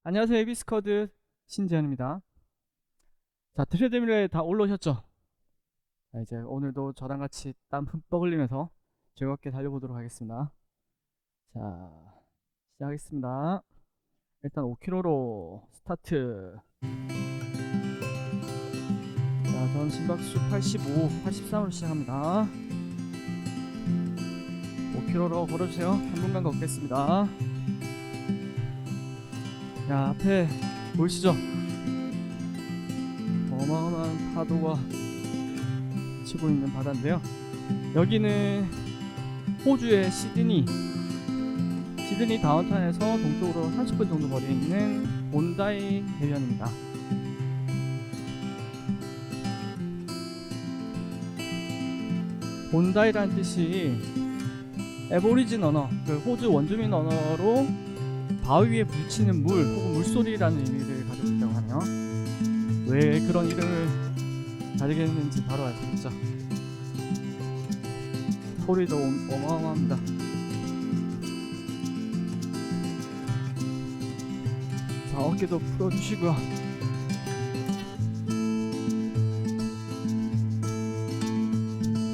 안녕하세요. 에비스커드 신재현입니다. 자, 트레드밀에 다 올라오셨죠? 자, 이제 오늘도 저랑 같이 땀 흠뻑 흘리면서 즐겁게 달려보도록 하겠습니다. 자, 시작하겠습니다. 일단 5km로 스타트. 자, 전 심박수 85, 83으로 시작합니다. 5km로 걸어주세요. 3분간 걷겠습니다. 야, 앞에 보이시죠? 어마어마한 파도가 치고 있는 바다인데요. 여기는 호주의 시드니 다운타운에서 동쪽으로 30분 정도 거리에 있는 본다이 해변입니다. 본다이라는 뜻이 에보리진 언어, 그 호주 원주민 언어로 바위 위에 부딪히는 물 혹은 물소리라는 의미를 가지고 있다고 하네요. 왜 그런 이름을 가지게 했는지 바로 알 수 있죠. 소리도 어마어마합니다. 자, 어깨도 풀어주시고요.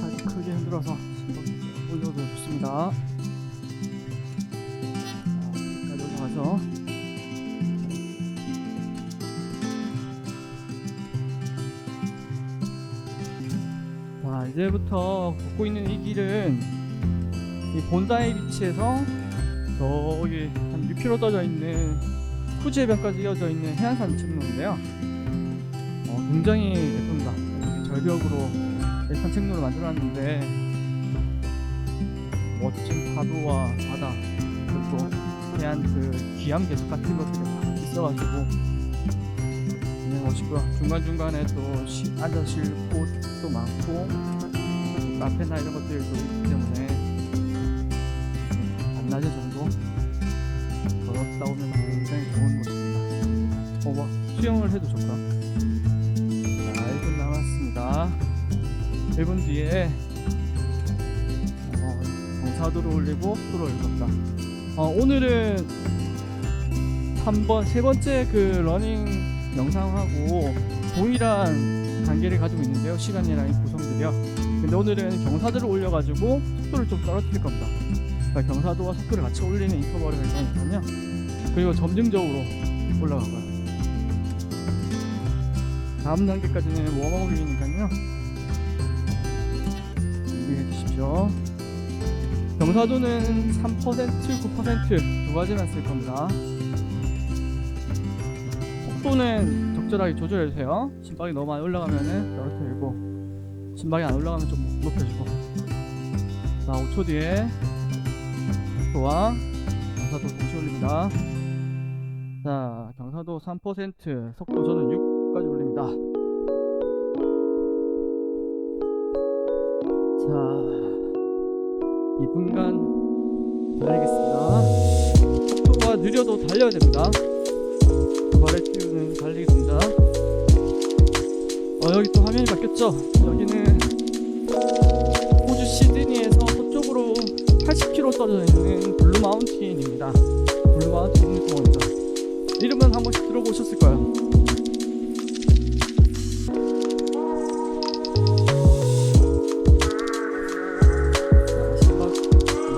팔 크게 흔들어서 올려도 좋습니다. 여기까지 올라가서 자, 이제부터 걷고 있는 이 길은 이 본다이 비치에서 저기 한 6km 떨어져 있는 쿠즈 해변까지 이어져 있는 해안산 산책로인데요. 굉장히 예쁩니다. 절벽으로 산책로를 만들어놨는데 멋진 파도와 바다 그리고 해안 그 귀암 개수 같은 것들이 다 있어가지고 굉장히 멋있고요. 중간중간에 또 앉아 쉴 곳도 많고 카페나 이런 것들도 있기 때문에 반나절 정도 걸었다 오면 굉장히 좋은 곳입니다. 막 수영을 해도 좋다. 자, 1분 남았습니다. 1분 뒤에 경사도를 올리고 속도를 올렸다. 오늘은 세 번째 그 러닝 영상하고 동일한 단계를 가지고 있는데요. 시간이랑 구성들이요. 근데 오늘은 경사도를 올려가지고 속도를 좀 떨어뜨릴 겁니다. 그러니까 경사도와 속도를 같이 올리는 인터벌을 할 거니까요. 그리고 점진적으로 올라가고요. 다음 단계까지는 웜업이니까요. 준비해 주십시오. 경사도는 3%, 9% 두 가지만 쓸 겁니다. 속도는 적절하게 조절해주세요. 심박이 너무 많이 올라가면은 떨어뜨리고, 심박이 안 올라가면 좀 높여주고. 자, 5초 뒤에 속도와 경사도 동시에 올립니다. 자, 경사도 3%, 속도 저는 6까지 올립니다. 자, 2분간 달리겠습니다. 속도가 느려도 달려야 됩니다. 발에 띄우는 달리기 동작. 여기 또 화면이 바뀌었죠? 여기는 호주 시드니에서 서쪽으로 80km 떨어져 있는 블루 마운틴입니다. 블루 마운틴 국립공원이죠. 이름은 한 번씩 들어보셨을 거예요.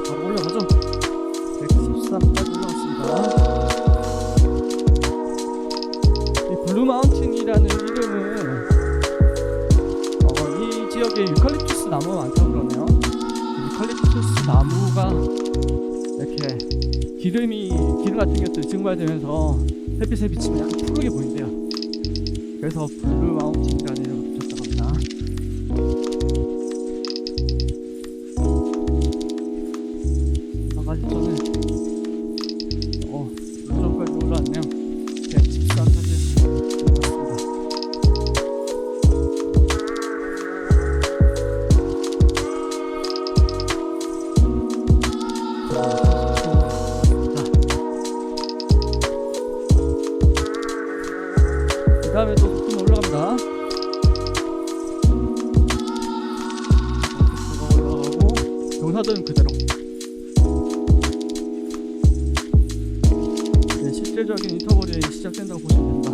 바로 올라가죠? 114까지 올라갔습니다. 블루 마운틴이라는 이름은 이 지역에 유칼립투스 나무가 많다고 그러네요. 유칼립투스 나무가 이렇게 기름 같은 것들이 증발되면서 햇빛에 비치면 약간 푸르게 보인대요. 그래서 블루 마운틴이라는 이름을 붙였다고 합니다. 아까지 저는 블루점까지 올라왔네요. 114까지 그 다음에 또 속도는 올라갑니다. 속도가 올라가고 경사도는 그대로. 네, 실제 실제적인 인터벌이 시작된다고 보시면 됩니다.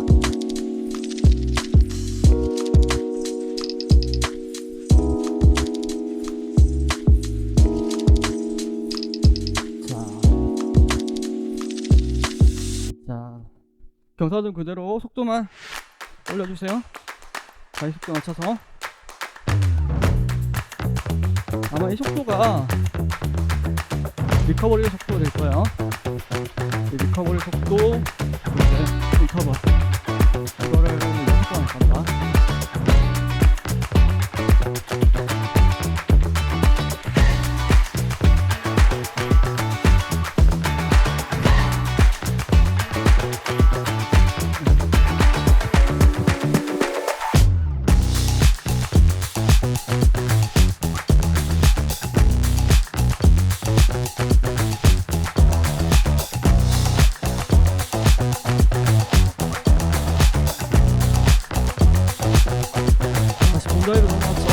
자, 경사등 그대로 속도만 올려주세요. 자기 속도 맞춰서. 아마 이 속도가 리커버리 속도가 될 거예요. 이 리커버리 속도, 리커버. 이거를 속도만 할 겁니다. 본드라이브 넘어갔죠?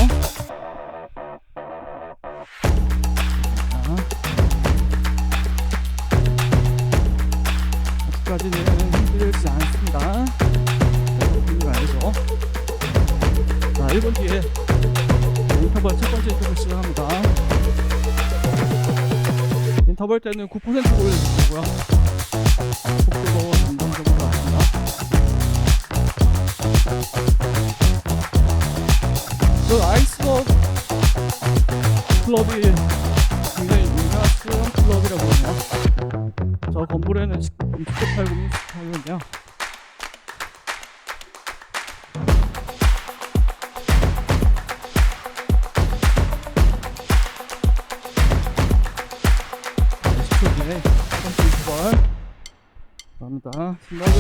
아직까지는 힘들지 않습니다. 힘이 알죠? 자, 1분 뒤에 인터벌 첫 번째 인터벌 시작합니다. 인터벌 때는 9% 올려주시고요. 속도도 점점적으로 나옵니다. 저 아이스버그 클럽이 굉장히 유명한 수영 클럽이라고 하네요. 저 건물에는 6080, 6080인데요. 네, 첫 번째 인터벌 갑니다. 신발은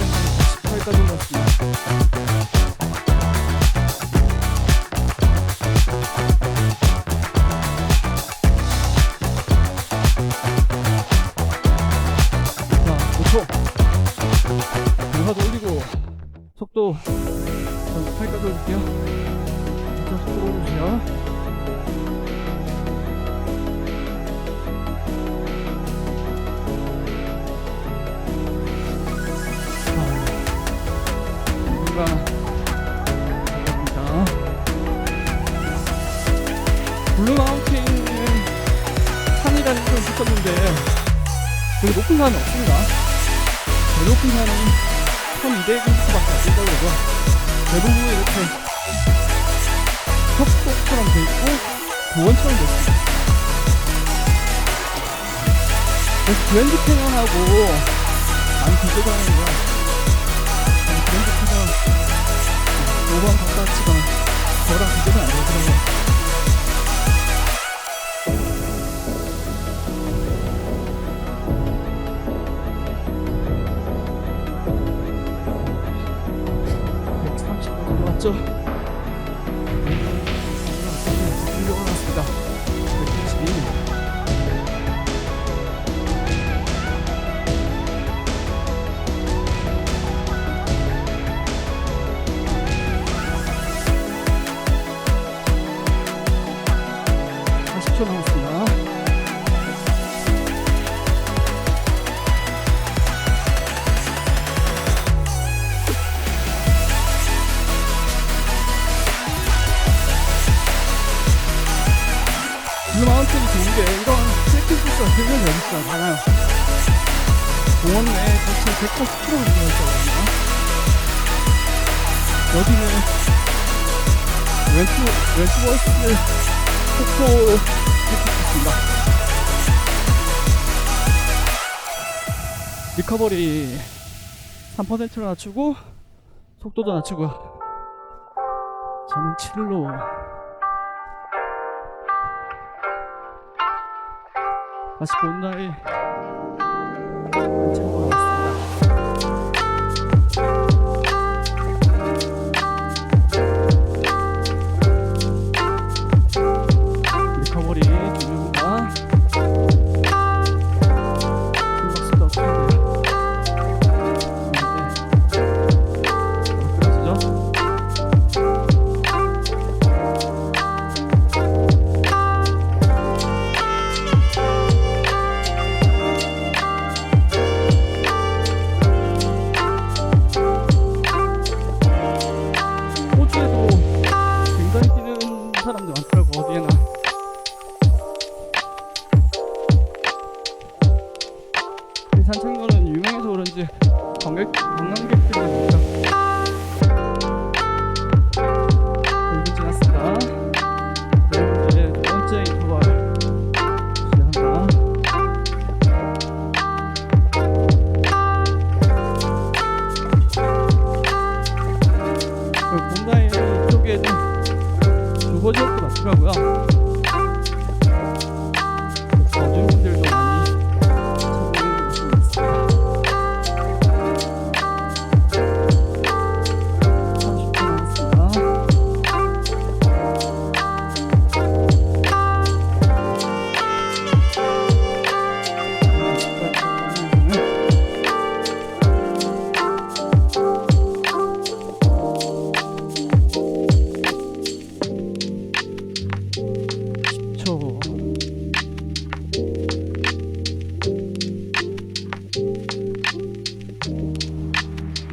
18까지 올랐습니다. 경사도 올리고 속도 8까지 올릴게요. 속도 올려주세요. 블루마운틴은 산이라는 걸 붙었는데 되게 높은 산은 없습니다. 제일 높은 산은 1200m밖에 안 된다고 그러죠. 대부분 이렇게 협곡처럼 돼 있고 도원처럼 돼 있습니다. 그래서 그랜드 캐년하고 많이 비교하는 거야. 그랜드 캐년 노방 가깝지만 저랑 비교는 안 되더라고요. 맞죠? 올라왔습니다. 122. 남았습니다. 블루마운틴이 좋은 게 이런 트레킹 코스가 굉장히 재밌잖아요. 공원 내에 전체 180km 이용했거든요. 여기는 왼투버스 폭포 트레킹 코스입니다. 리커버리 3%로 낮추고 속도도 낮추고요. 저는 7로 다시 본다이 친구가 왔습니다. 리커버리 중요합니다. 심박수도 어떻게 돼요? 그러시죠? 본다이 쪽에는 주거 지역도 많더라고요. 어주민들도 많이 찾는 곳이 있습니다. 30분 남았습니다.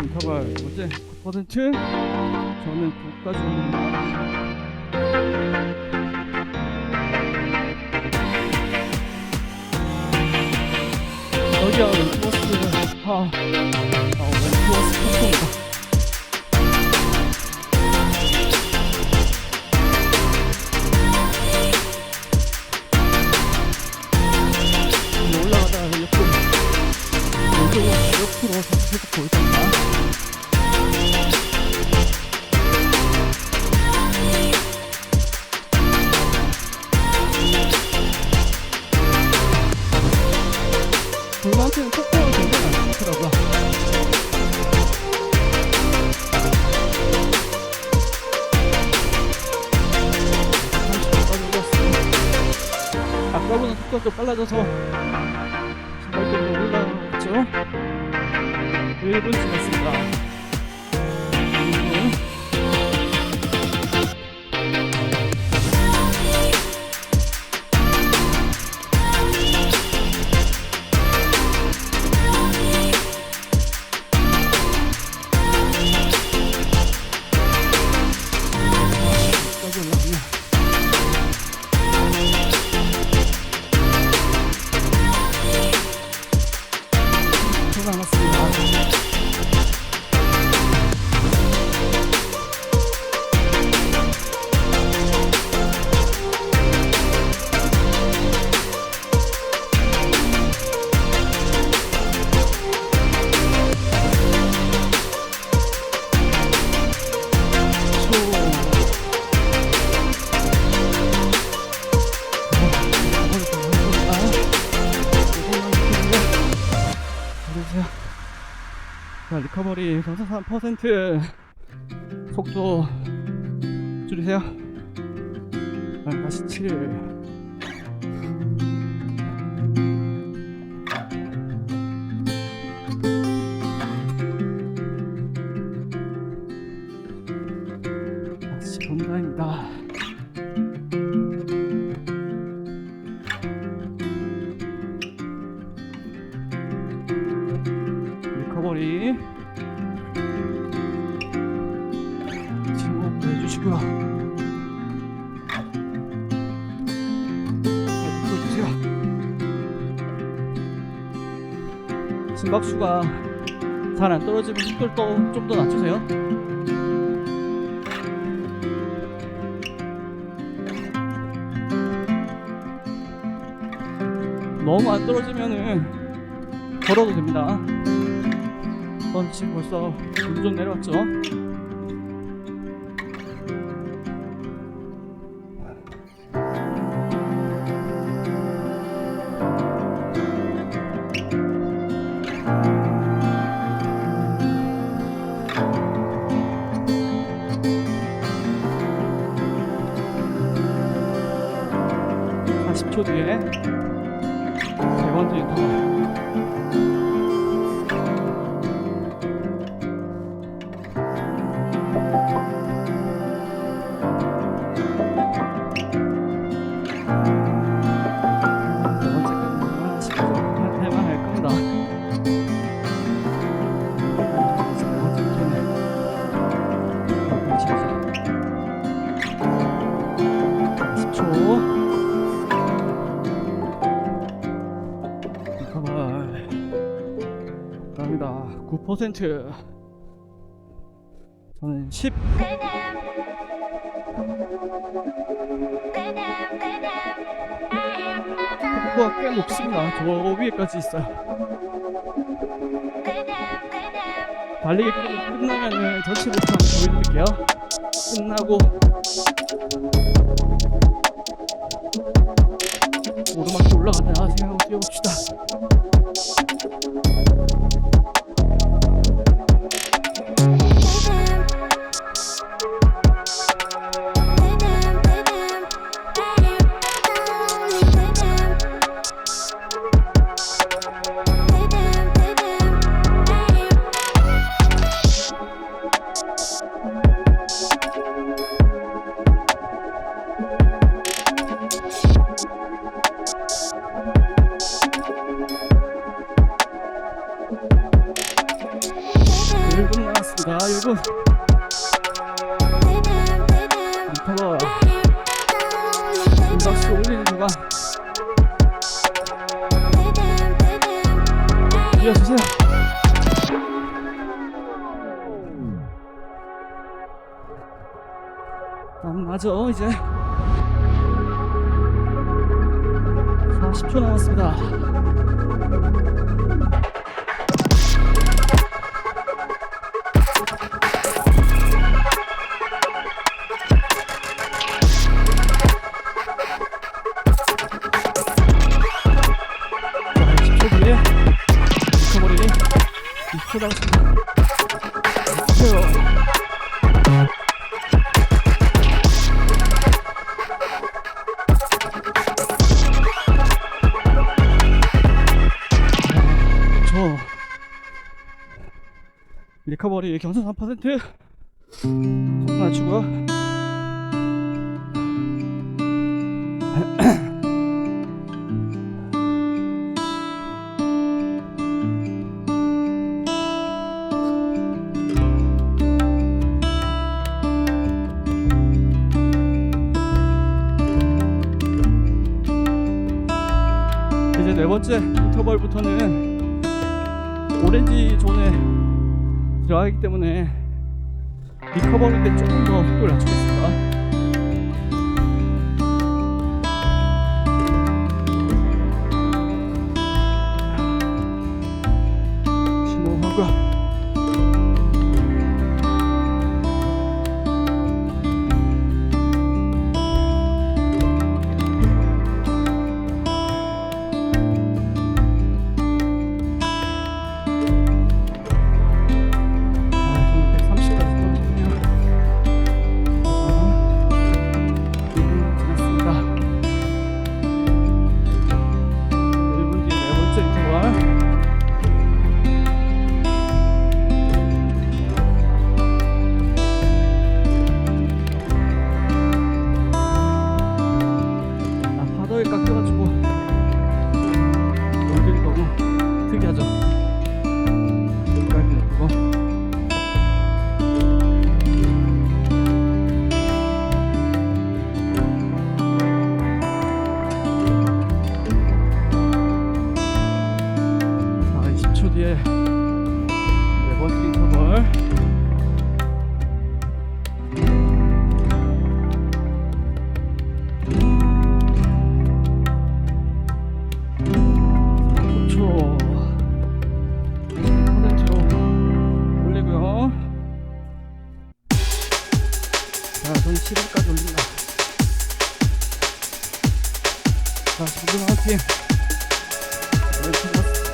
인터벌 뭐지? 9%? 저는 9까지 올립니다. 여기야 왼투어스 왼투어스 컴포입니다. 올라가다가 옆으로 살짝 보일 겁니다. 불만테는 속도가 굉장히 안 좋더라고요. 아까보다 속도가 좀 빨라져서 신발대로 올라갔죠. 1분 지났습니다. 1분. 자, 리커버리 33% 속도 줄이세요. 47. 다시 본다입니다. 리커버리 지금 해주시고요. 해주세요. 심박수가 잘 안 떨어지면 속도를 좀 더 낮추세요. 너무 안 떨어지면은 걸어도 됩니다. 지금 벌써 좀 내려왔죠? 한 10초 뒤에 세 번째 인터벌. 감사합니다. 9%. 저는 10. 속도가 꽤 높습니다. 저 위에까지 있어요. 달리기 끝나면은 전체 모습 한번 보여드릴게요. 끝나고 오르막길 올라간다 생각하고 뛰어봅시다. 남았습니다. 1분. 리커버 박수 올리는 구간 이어주세요. 땀나죠 이제. 40초 남았습니다. 리커버리 20초 남았습니다. 리커버리 경선 3% 속 맞추고 이제 네 번째 인터벌부터는 오렌지 존에 들어가기 때문에 리커버리 때 조금 더 속도를 낮추겠습니다. 심호흡과 깎여가지고 얼굴이 너무 특이하죠. 여기까지 놔두고 자 20초 뒤에 네 번째 인터벌. 자, 저는 7일까지 올린다. 자, 지금 화이팅! 이렇게 갔어.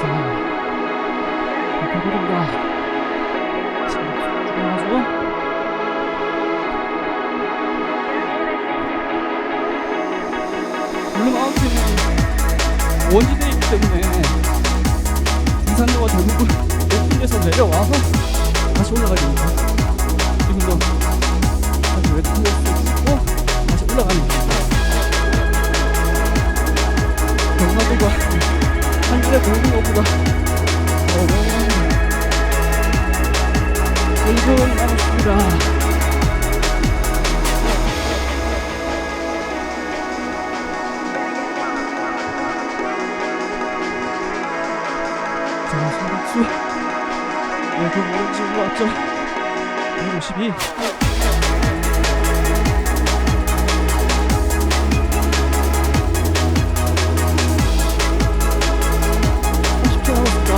자, 이렇게 부른다. 물론 아웃팀은 원지대에 있기 때문에 등산로가 대부분 높은 데서 내려와서 다시 올라가야 됩니다. 지금도 다시 웨트워스 찍고 다시 올라가는 경마들과 하늘에 보이는 것보다 1분 남았습니다. 네, 그 오른쪽으로 왔죠. 152. 30초 남았습니다.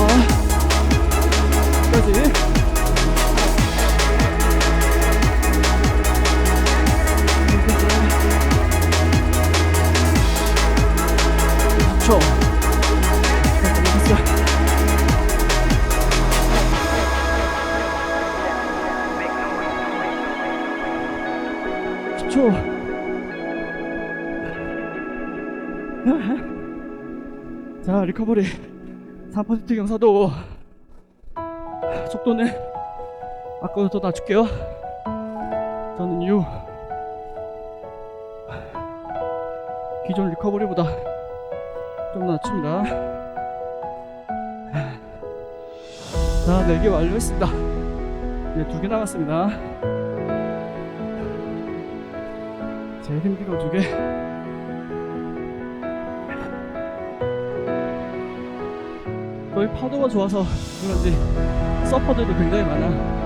끝까지. 10초. 10초. 자, 리커버리 3% 경사도. 속도는 아까보다 더 낮출게요. 저는 기존 리커버리보다 좀 낮춥니다. 자, 4개 완료했습니다. 이제 2개 남았습니다. 제일 힘든 거 2개. 거의 파도가 좋아서 그런지 서퍼들도 굉장히 많아.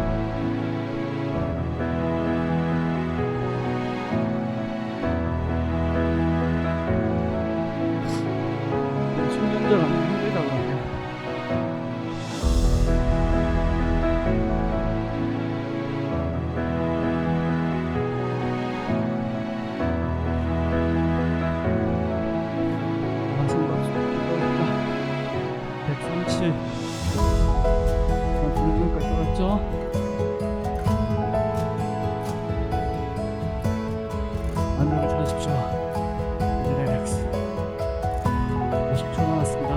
숙련들 하면 힘들다고 하네요. 마지막 130. 불문까지 떨었죠. 안녕을 찾으십시오. 릴렉스. 50초 남았습니다.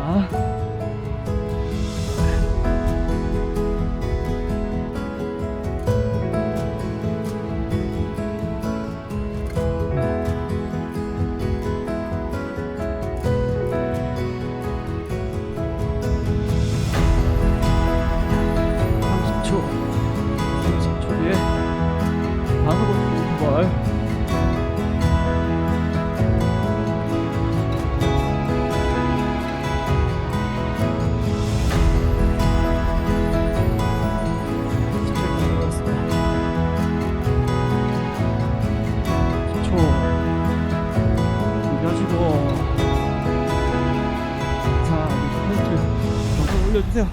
올려주세요.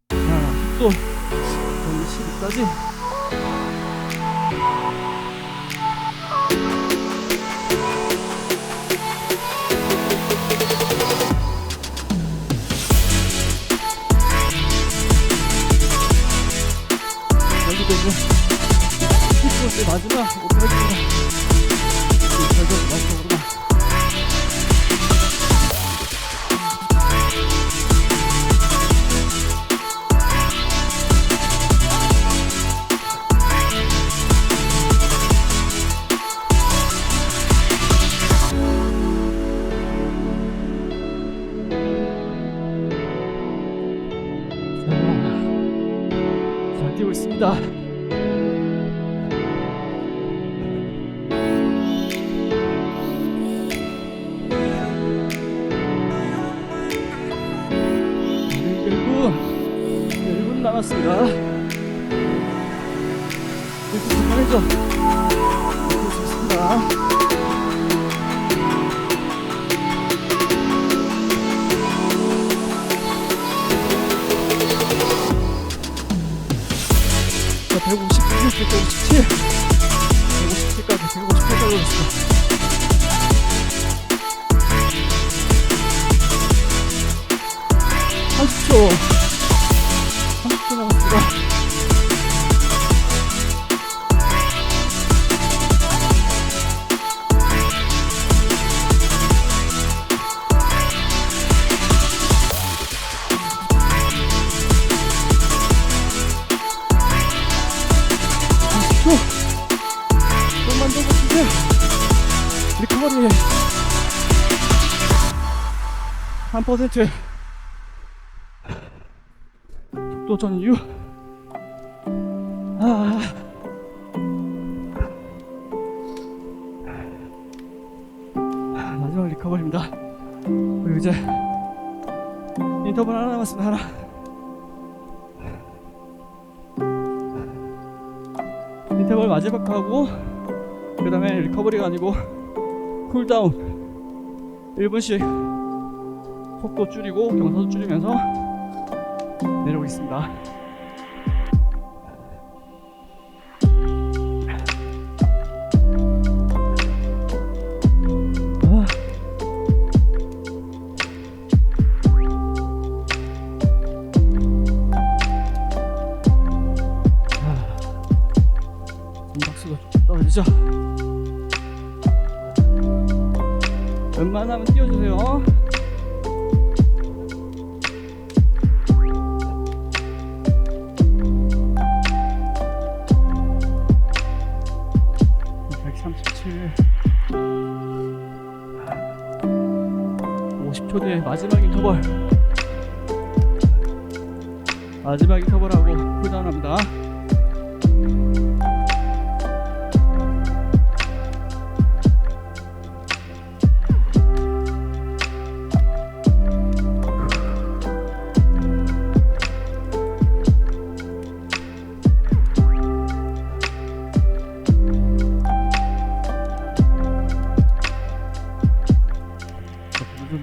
자, 속도 12까지. 여기도 이제 10분 마지막 오픈해줍니다. 결국 마지막으로만. 잘 뛰고 있습니다. 그리고 1분 남았습니다. 1분 그만해줘. 뛰고 있습니다. 자, 157, 157, 157까지 158까지 올렸습니다. 30초 30초 남았습니다. 좀만 더 버티세요. 리커버리 3%. 속도 전유. 마지막 리커버리입니다. 그리고 이제 인터벌 하나 남았습니다. 하나. 인터벌 마지막 하고 그 다음에 리커버리가 아니고 쿨다운 1분씩 속도 줄이고 경사도 줄이면서 내려오겠습니다. 박수도 떨어지죠. 웬만하면 띄워주세요. 뒤에 마지막 인터벌 하고 쿨다운 합니다.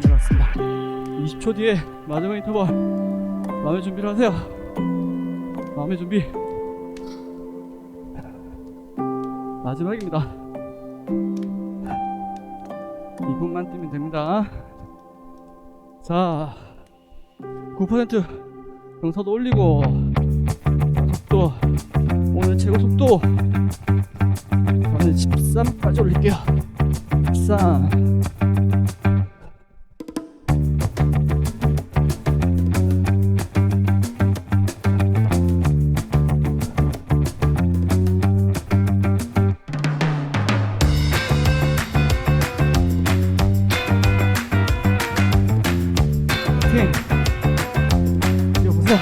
내려왔습니다. 20초 뒤에 마지막 인터벌 마음의 준비를 하세요. 마음의 준비 마지막입니다. 2분만 뛰면 됩니다. 자 9% 경사도 올리고 속도 오늘 최고 속도 저는 13까지 올릴게요. 13 이거 보세요.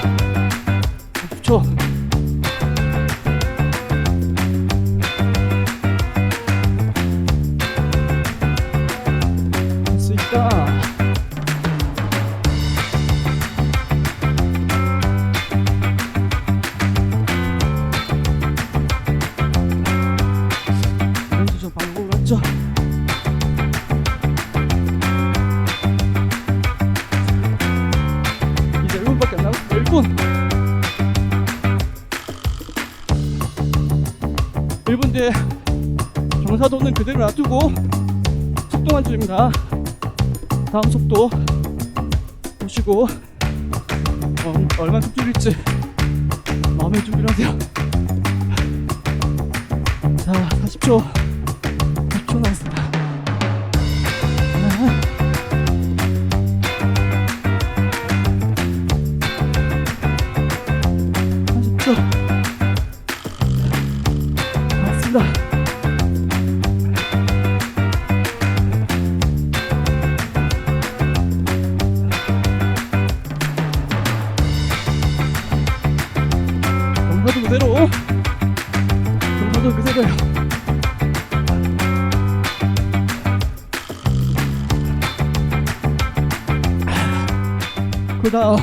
30초. 할 수 있다. 렌즈 좀 바로 올랐죠? 이제 1분밖에 안 남았습니다. 1분 뒤에 경사도는 그대로 놔두고 속도만 줄입니다. 다음 속도 보시고 얼마큼 줄일지 마음의 준비를 하세요. 자 40초 40초 남았습니다. 하나 30초 맞습니다. 경사도 그대로 경사도 그대로요. 그 다음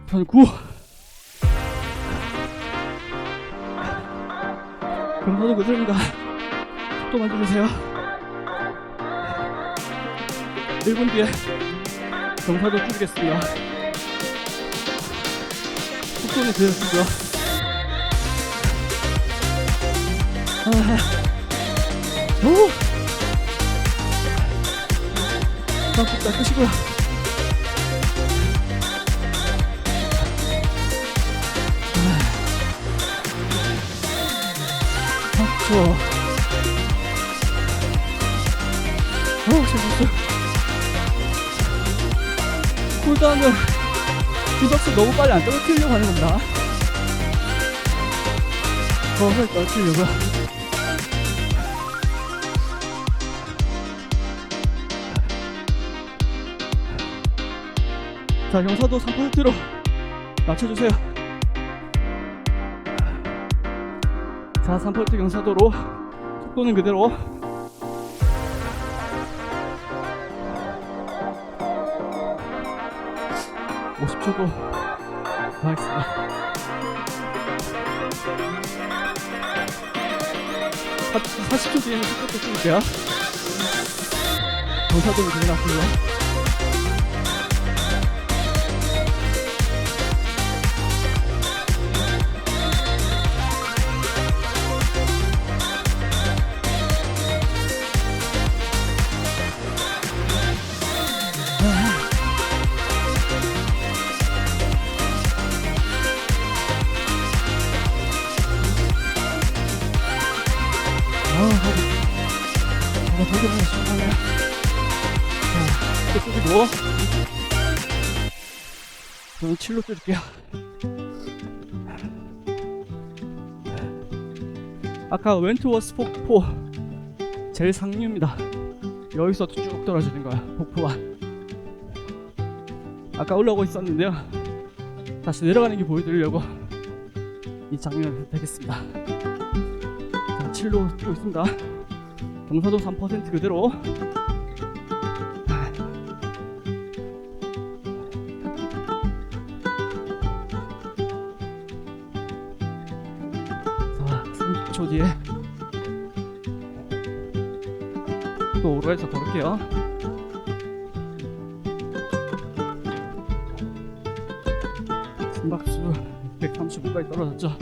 전 9 경사도 그대로입니다. 속도만 줄이세요. 1분 뒤에 경사도 줄이겠습니다. 속도는 그대로고요. 오! 딱 끄시고요. 재밌어. 쿨다운은 디박스 너무 빨리 안 떨어뜨리려고 하는 겁니다. 더 빨리 떨어뜨리려고요. 자, 경사도 3%로 낮춰주세요. 자, 3% 경사도로 속도는 그대로. 더 하겠습니다. 40초 뒤에는 속도 찍을게요. 경사도로 들어갔고요. 되게 많이 시원하네. 자, 뜯기고 저는 7로 뜯을게요. 아까 웬트워스 폭포 제일 상류입니다. 여기서 쭉 떨어지는 거야, 폭포가. 아까 올라오고 있었는데요, 다시 내려가는 게 보여드리려고 이 장면을 택했습니다. 자, 7로 뛰고 있습니다. 경사도 3% 그대로. 자, 30초 뒤에 또 오로에서 걸을게요. 심박수 135까지 떨어졌죠.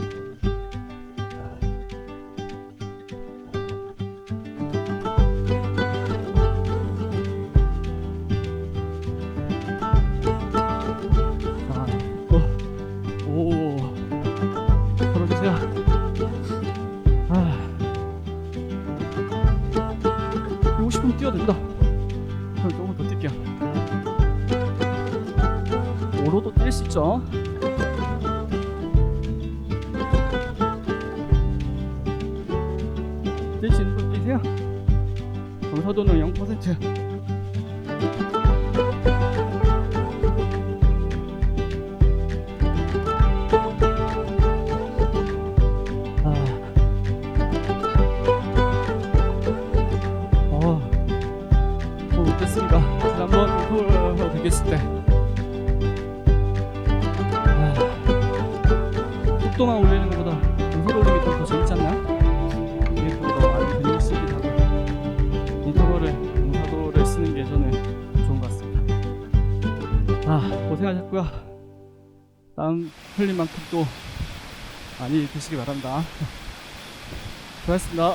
걸어주세요. 50분 뛰어도 된다. 그럼 조금 더 뛸게요. 5로도 뛸 수 있죠. 뛸 수 있는 분 뛰세요. 경사도는 0%. 됐습니다. 지난번 투어 되겠을 때 속도만 올리는 것보다 경사도 올리는 게 더 재밌지 않나요? 이게 좀 더 많이 근육 쓰기도 하고 인터벌을 경사도를 쓰는 게 저는 좋은 것 같습니다. 고생하셨고요. 다음 흘린 만큼 또 많이 드시기 바랍니다. 고맙습니다.